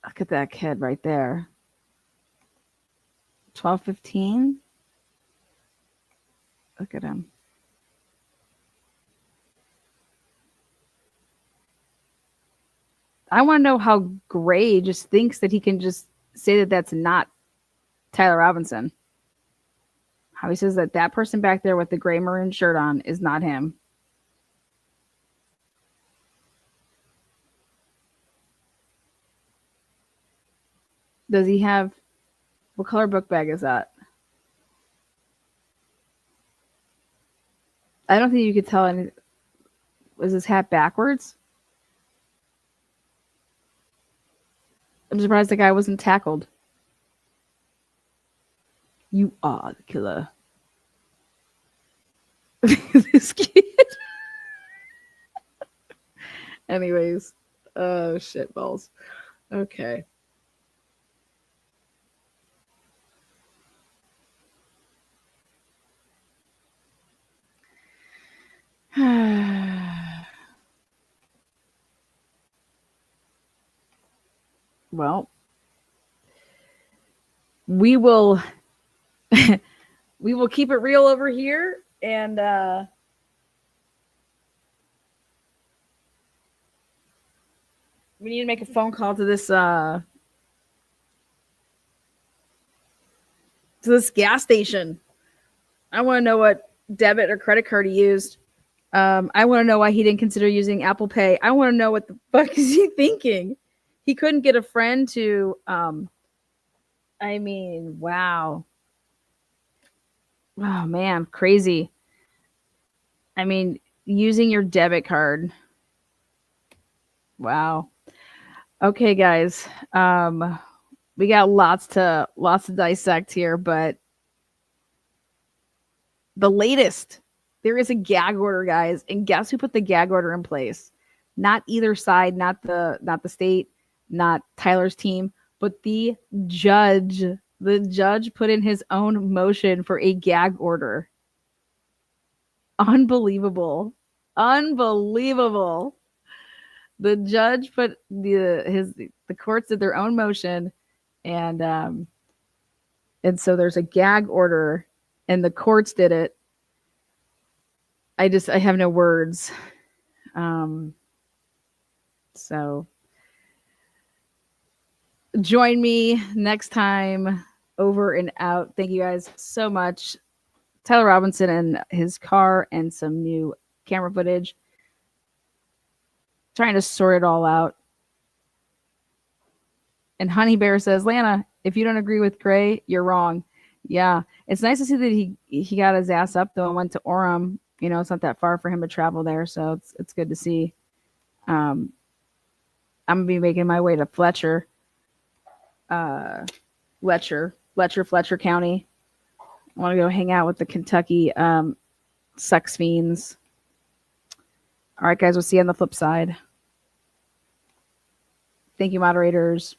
look at that kid right there. 12:15. Look at him. I want to know how Gray just thinks that he can just say that that's not Tyler Robinson. How he says that that person back there with the gray maroon shirt on is not him. Does he have, what color book bag is that? I don't think you could tell any. Was his hat backwards? I'm surprised the guy wasn't tackled. You are the killer. This kid. Anyways. Oh, shit balls. Okay. Well, we will we will keep it real over here, and we need to make a phone call to this gas station. I want to know what debit or credit card he used. I want to know why he didn't consider using Apple Pay. I want to know what the fuck is he thinking. He couldn't get a friend to I mean, wow. Oh man, crazy. I mean, using your debit card. Wow. Okay, guys. We got lots to dissect here, but the latest, there is a gag order, guys, and guess who put the gag order in place? Not either side, not the state, not Tyler's team, but the judge. The judge put in his own motion for a gag order. Unbelievable. unbelievable. The judge put the courts did their own motion, and so there's a gag order, and the courts did it. I have no words. So join me next time. Over and out. Thank you guys so much. Tyler Robinson and his car and some new camera footage. Trying to sort it all out. And Honey Bear says, Lana, if you don't agree with Gray, you're wrong. Yeah. It's nice to see that he got his ass up though and went to Orem. You know, it's not that far for him to travel there, so it's good to see. I'm gonna be making my way to Fletcher County. I want to go hang out with the Kentucky sex fiends. All right, guys, we'll see you on the flip side. Thank you, moderators.